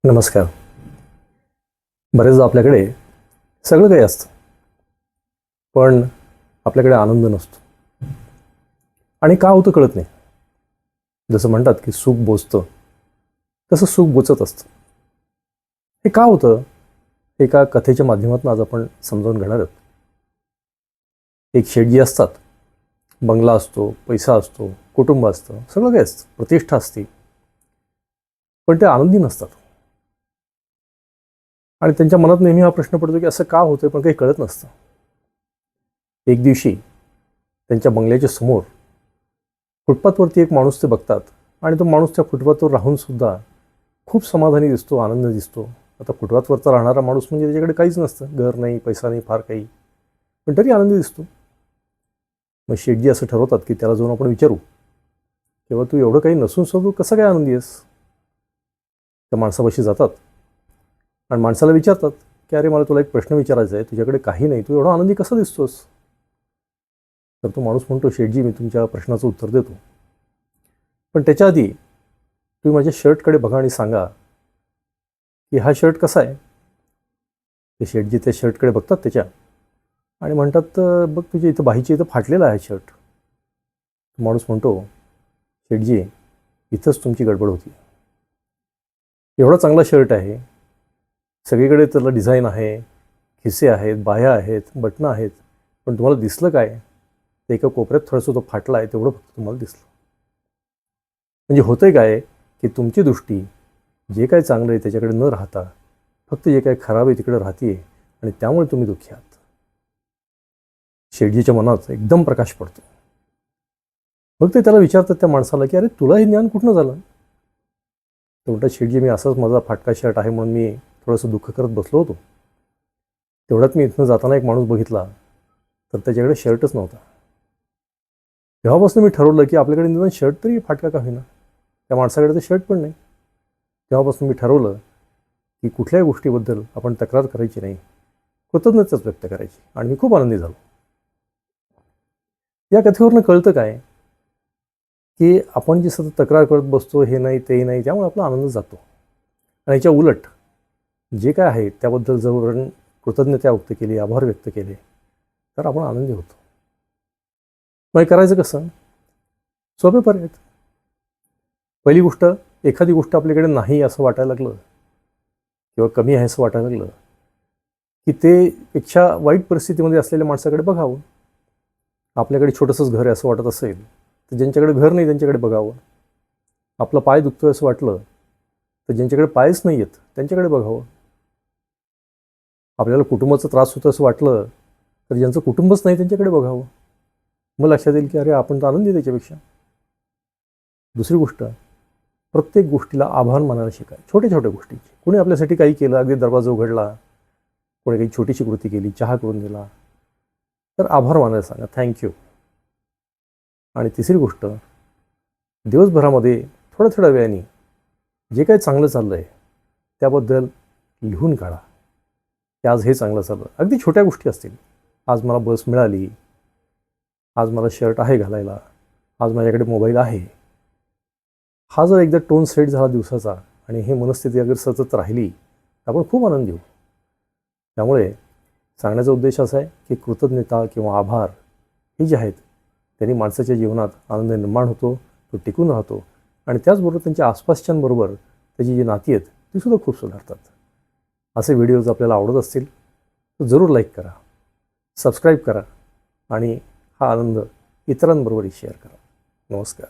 नमस्कार. बरेचदा आपल्याकडे सगळं काही असतं, पण आपल्याकडे आनंद नसतो. आणि का होतं कळत नाही. जसं म्हणतात की सुख बोचतं, तसं सुख बोचत असतं. हे का होतं? एका कथेच्या माध्यमातून आज आपण समजावून घेणार आहोत. एक शेठजी असतात, बंगला असतो, पैसा असतो, कुटुंब असतं, सगळं काही असतं, प्रतिष्ठा असते, पण ते आनंदी नसतात. आणि त्यांच्या मनात नेहमी हा प्रश्न पडतो की असं का होतं, पण काही कळत नसतं. एक दिवशी त्यांच्या बंगल्याच्या समोर फुटपाथवरती एक माणूस ते बघतात आणि तो माणूस त्या फुटपाथवर राहूनसुद्धा खूप समाधानी दिसतो, आनंद दिसतो. आता फुटपाथवरचा राहणारा माणूस म्हणजे त्याच्याकडे काहीच नसतं, घर नाही, पैसा नाही, फार काही, पण तरी आनंदी दिसतो. मग शेठजी असं ठरवतात की त्याला जाऊन आपण विचारू, तेव्हा तू एवढं काही नसून सुद्धा तू कसं काय आनंदी आहेस? त्या माणसापाशी जातात आणि माणसाला विचारतात की अरे, मला तुला एक प्रश्न विचारायचा आहे, तुझ्याकडे काही नाही, तू एवढा आनंदी कसा दिसतोस? तर तो माणूस म्हणतो, शेठजी, मी तुमच्या प्रश्नाचं उत्तर देतो, पण त्याच्या आधी तुम्ही माझ्या शर्टकडे बघा आणि सांगा की हा शर्ट कसा आहे. ते शेठजी त्या शर्टकडे बघतात त्याच्या आणि म्हणतात, बघ, तुझ्या इथं बाहीच्या इथं फाटलेला आहे शर्ट. तो माणूस म्हणतो, शेठजी, इथंच तुमची गडबड होती. एवढा चांगला शर्ट आहे, सगळीकडे त्याला डिझाईन आहे, खिसे आहेत, बाह्या आहेत, बटणं आहेत, पण तुम्हाला दिसलं काय? ते एका कोपऱ्यात थोडंसं तो फाटला आहे, तेवढं फक्त तुम्हाला दिसलं. म्हणजे होतंय काय की तुमची दृष्टी जे काय चांगलं आहे त्याच्याकडे न राहता फक्त जे काय खराब आहे तिकडे राहते आणि त्यामुळे तुम्ही दुःखी आहात. शेठजीच्या मनात एकदम प्रकाश पडतो. मग ते त्याला विचारतात, त्या माणसाला, की अरे, तुला हे ज्ञान कुठनं झालं? तो म्हणतात, शेठजी, मी असंच माझा फाटका शर्ट आहे म्हणून मी थोडंसं दुःख करत बसलो होतो. तेवढ्यात मी इथनं जाताना एक माणूस बघितला, तर त्याच्याकडे शर्टच नव्हता. तेव्हापासून मी ठरवलं की आपल्याकडे निदान शर्ट तरी फाटका का होईना. त्या माणसाकडे तर शर्ट पण नाही. तेव्हापासून मी ठरवलं की कुठल्याही गोष्टीबद्दल आपण तक्रार करायची नाही, कृतज्ञताच व्यक्त करायची. आणि मी खूप आनंदी झालो. या कथेवरनं कळतं काय की आपण जी सतत तक्रार करत बसतो, हे नाही ते नाही, त्यामुळे आपला आनंद जातो. आणि याच्या उलट जे काय आहे त्याबद्दल जर आपण कृतज्ञता व्यक्त केली, आभार व्यक्त केले, तर आपण आनंदी होतो. मग करायचं कसं? सोपे पर्याय आहेत. पहिली गोष्ट, एखादी गोष्ट आपल्याकडे नाही असं वाटायला लागलं किंवा कमी आहे असं वाटायला लागलं की ते पेक्षा वाईट परिस्थितीमध्ये असलेल्या माणसाकडे बघावं. आपल्याकडे छोटंसंच घर आहे असं वाटत असेल तर ज्यांच्याकडे घर नाही त्यांच्याकडे बघावं. आपला पाय दुखतोय असं वाटलं तर ज्यांच्याकडे पायच नाही आहेत त्यांच्याकडे बघावं. आपल्याला कुटुंबाचा त्रास होतो असं वाटलं तर ज्यांचं कुटुंबच नाही त्यांच्याकडे बघावं. मग लक्षात येईल की अरे, आपण तर आनंदी त्याच्यापेक्षा. दुसरी गोष्ट, प्रत्येक गोष्टीला आभार मानायला शिकाय. छोट्या छोट्या गोष्टीची. कोणी आपल्यासाठी काही केलं, अगदी दरवाजा उघडला, कोणी काही छोटीशी कृती केली, चहा करून दिला, तर आभार मानायला सांगा, थँक्यू. आणि तिसरी गोष्ट, दिवसभरामध्ये थोड्या थोड्या वेळाने जे काही चांगलं चाललं आहे त्याबद्दल लिहून काढा की आज हे चांगलं चाललं. अगदी छोट्या गोष्टी असतील. आज मला बस मिळाली, आज मला शर्ट आहे घालायला, आज माझ्याकडे मोबाईल आहे. हा जर एकदा टोन सेट झाला दिवसाचा आणि ही मनस्थिती अगर सतत राहिली तर आपण खूप आनंदी होऊ. त्यामुळे सांगण्याचा उद्देश असा आहे की कृतज्ञता किंवा आभार हे जे आहेत त्यांनी माणसाच्या जीवनात आनंद निर्माण होतो, तो टिकून राहतो आणि त्याचबरोबर त्यांच्या आसपासच्यांबरोबर त्याची जी नाती आहेत तीसुद्धा खूप सुधारतात. असे व्हिडिओज आपल्याला आवडत असतील तर जरूर लाईक करा, सबस्क्राईब करा आणि हा आनंद इतरांबरोबरही शेअर करा. नमस्कार.